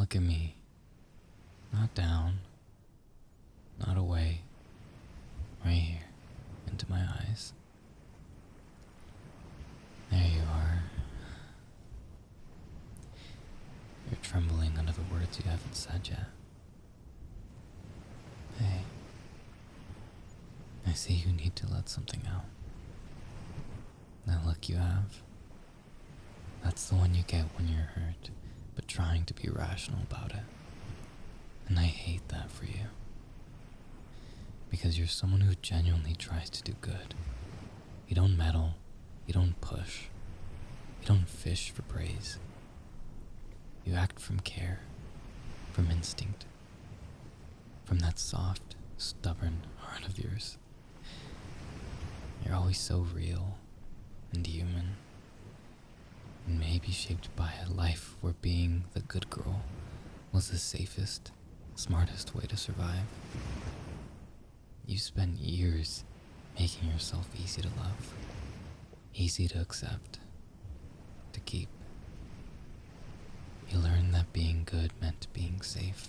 Look at me. Not down, not away. Right here, into my eyes. There you are. You're trembling under the words you haven't said yet. Hey, I see you need to let something out. That look you have, that's the one you get when you're hurt, but trying to be rational about it. And I hate that for you. Because you're someone who genuinely tries to do good. You don't meddle, you don't push, you don't fish for praise. You act from care, from instinct, from that soft, stubborn heart of yours. You're always so real and human, and maybe shaped by a life where being the good girl was the safest, smartest way to survive. You spent years making yourself easy to love, easy to accept, to keep. You learned that being good meant being safe.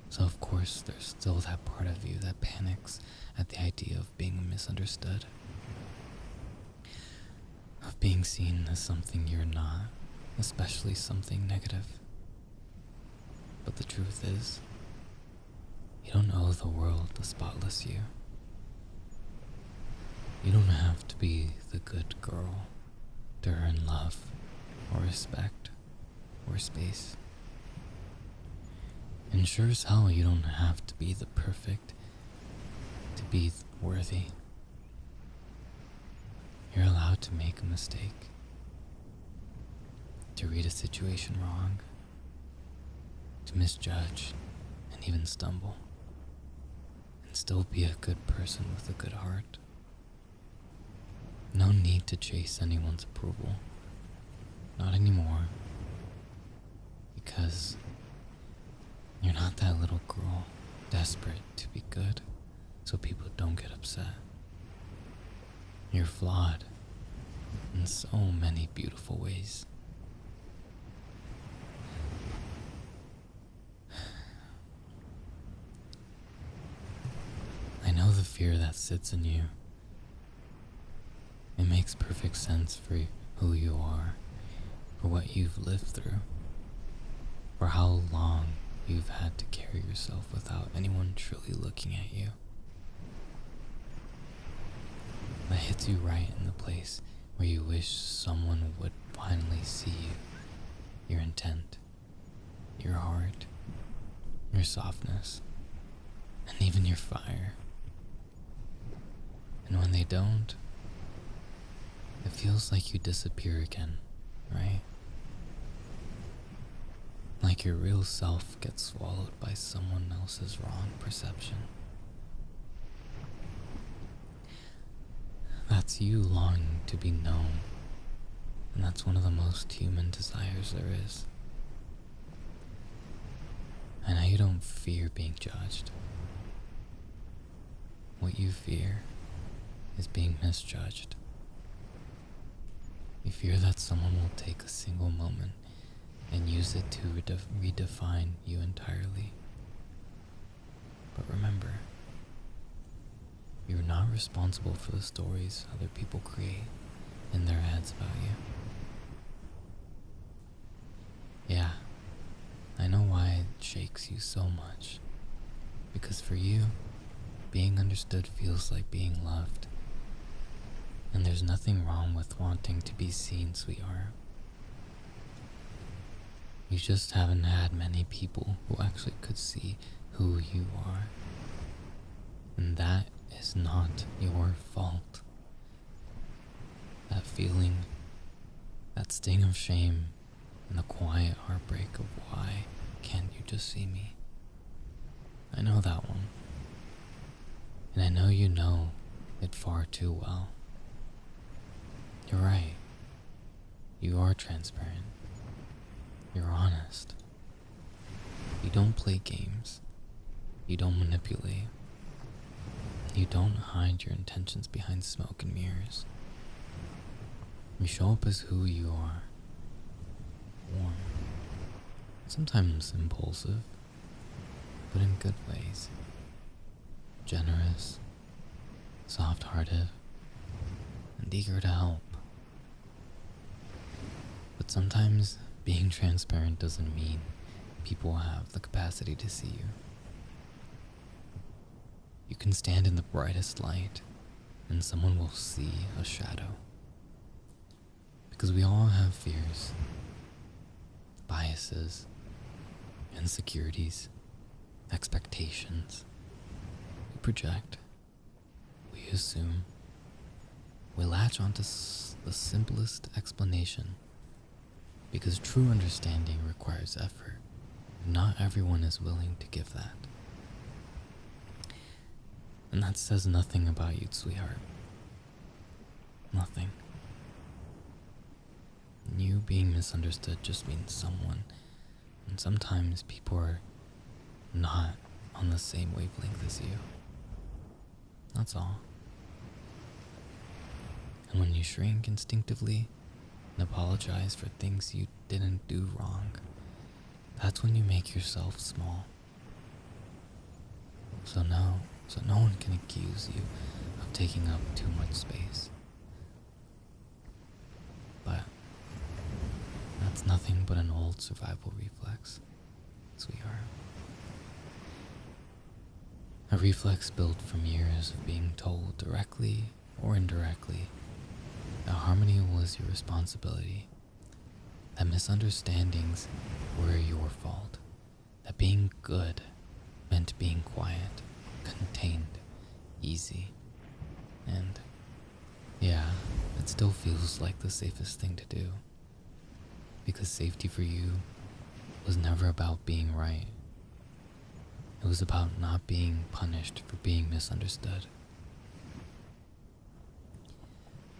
So of course there's still that part of you that panics at the idea of being misunderstood, of being seen as something you're not, especially something negative. But the truth is, you don't owe the world a spotless you. You don't have to be the good girl to earn love or respect or space. And sure as hell you don't have to be the perfect to be worthy. You're allowed to make a mistake, to read a situation wrong, to misjudge and even stumble, and still be a good person with a good heart. No need to chase anyone's approval. Not anymore. Because you're not that little girl desperate to be good so people don't get upset. You're flawed in so many beautiful ways. I know the fear that sits in you. It makes perfect sense for who you are, for what you've lived through, for how long you've had to carry yourself without anyone truly looking at you. That hits you right in the place where you wish someone would finally see you, your intent, your heart, your softness, and even your fire. And when they don't, it feels like you disappear again, right? Like your real self gets swallowed by someone else's wrong perception. That's you longing to be known, and that's one of the most human desires there is. I know you don't fear being judged. What you fear is being misjudged. You fear that someone will take a single moment and use it to redefine you entirely. But remember, you're not responsible for the stories other people create in their heads about you. Yeah, I know why it shakes you so much. Because for you, being understood feels like being loved. And there's nothing wrong with wanting to be seen, sweetheart. You just haven't had many people who actually could see who you are. And that is not your fault. That feeling, that sting of shame, and the quiet heartbreak of why can't you just see me? I know that one. And I know you know it far too well. You're right. You are transparent. You're honest. You don't play games. You don't manipulate. You don't hide your intentions behind smoke and mirrors. You show up as who you are. Warm, sometimes impulsive, but in good ways. Generous, soft-hearted, and eager to help. But sometimes being transparent doesn't mean people have the capacity to see you. You can stand in the brightest light and someone will see a shadow. Because we all have fears, biases, insecurities, expectations. We project, we assume, we latch onto the simplest explanation. Because true understanding requires effort, and not everyone is willing to give that. And that says nothing about you, sweetheart. Nothing. You being misunderstood just means someone, and sometimes people are not on the same wavelength as you. That's all. And when you shrink instinctively and apologize for things you didn't do wrong, that's when you make yourself small. So no one can accuse you of taking up too much space. But that's nothing but an old survival reflex, sweetheart. A reflex built from years of being told directly or indirectly that harmony was your responsibility, that misunderstandings were your fault, that being good meant being quiet, contained, easy, and yeah, it still feels like the safest thing to do. Because safety for you was never about being right. It was about not being punished for being misunderstood.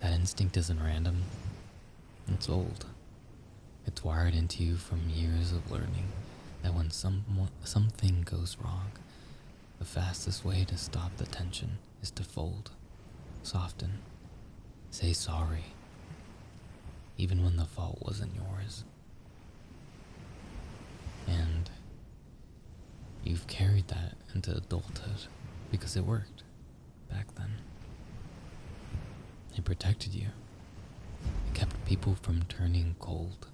That instinct isn't random. It's old. It's wired into you from years of learning that when something goes wrong, the fastest way to stop the tension is to fold, soften, say sorry, even when the fault wasn't yours. And you've carried that into adulthood because it worked back then. It protected you. It kept people from turning cold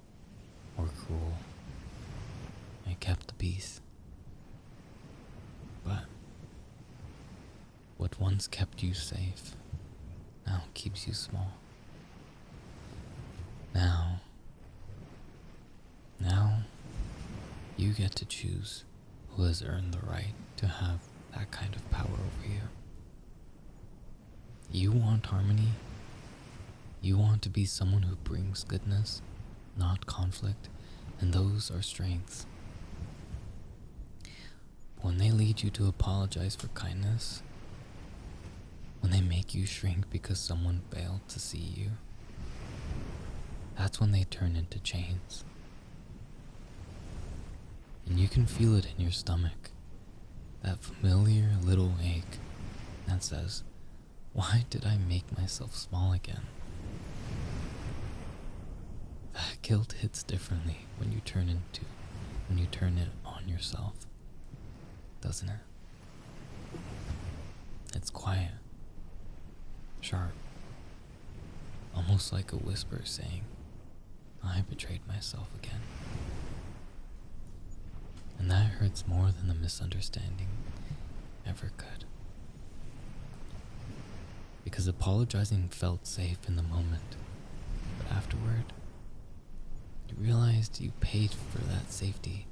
or cruel. It kept the peace. But what once kept you safe now keeps you small. Now you get to choose who has earned the right to have that kind of power over you. You want harmony. You want to be someone who brings goodness, not conflict, and those are strengths. When they lead you to apologize for kindness, when they make you shrink because someone failed to see you, that's when they turn into chains. And you can feel it in your stomach, that familiar little ache that says, why did I make myself small again? That guilt hits differently when you turn it on yourself, doesn't it? It's quiet, sharp, almost like a whisper saying, I betrayed myself again. And that hurts more than the misunderstanding ever could. Because apologizing felt safe in the moment, but afterward, you realized you paid for that safety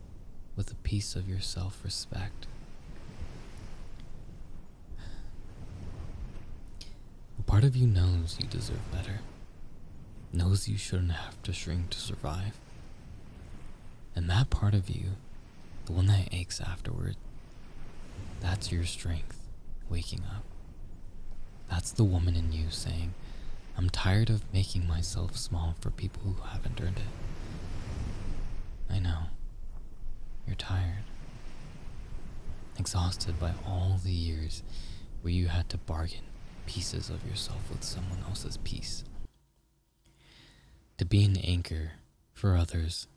with a piece of your self-respect. A part of you knows you deserve better, knows you shouldn't have to shrink to survive. And that part of you, the one that aches afterward, that's your strength waking up. That's the woman in you saying, I'm tired of making myself small for people who haven't earned it. I know. You're tired. Exhausted by all the years where you had to bargain pieces of yourself with someone else's peace. To be an anchor for others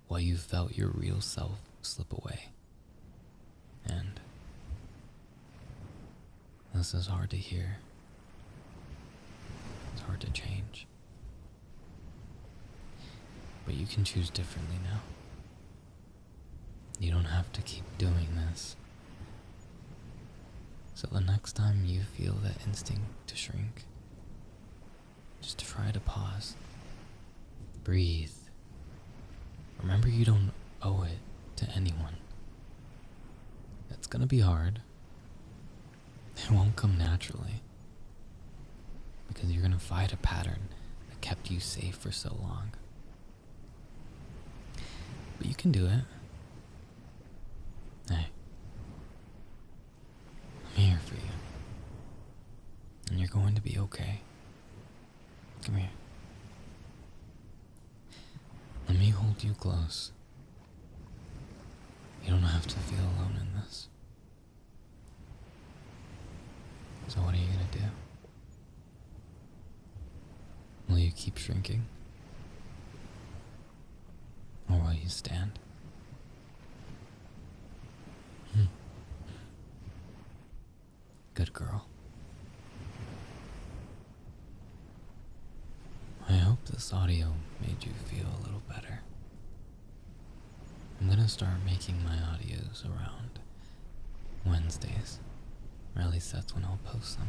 while you felt your real self slip away. And this is hard to hear. It's hard to change. But you can choose differently now. You don't have to keep doing this. So the next time you feel that instinct to shrink, just try to pause. Breathe. Remember, you don't owe it to anyone. It's gonna be hard. It won't come naturally. Because you're gonna fight a pattern that kept you safe for so long. But you can do it. Hey. I'm here for you. And you're going to be okay. Come here. Let me hold you close. You don't have to feel alone in this. So what are you gonna do? Will you keep shrinking? Or will you stand? Good girl. I hope this audio made you feel a little better. I'm gonna start making my audios around Wednesdays, or at least that's when I'll post them.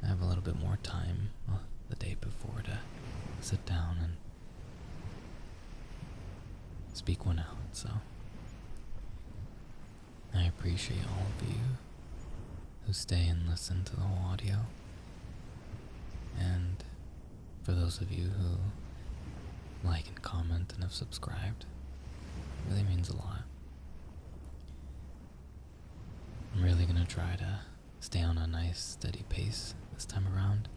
I have a little bit more time the day before to sit down and speak one out, so I appreciate all of you who stay and listen to the whole audio, and for those of you who like and comment and have subscribed, it really means a lot. I'm really gonna try to stay on a nice steady pace this time around,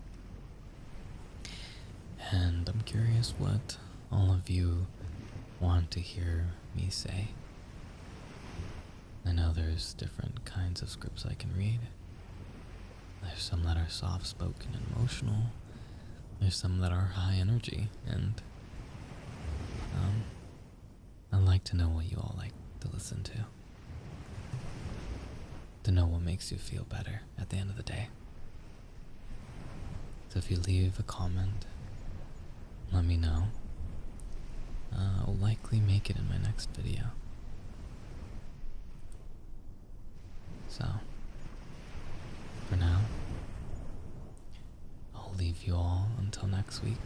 and I'm curious what all of you want to hear me say. I know there's different kinds of scripts I can read. There's some that are soft-spoken and emotional. There's some that are high energy, and I'd like to know what you all like to listen to know what makes you feel better at the end of the day. So if you leave a comment, let me know. I'll likely make it in my next video. So, for now, I'll leave you all until next week.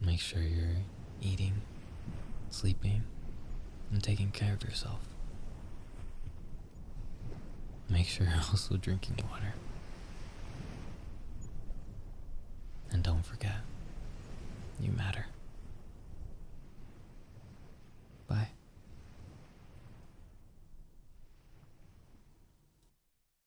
Make sure you're eating, sleeping, and taking care of yourself. Make sure you're also drinking water.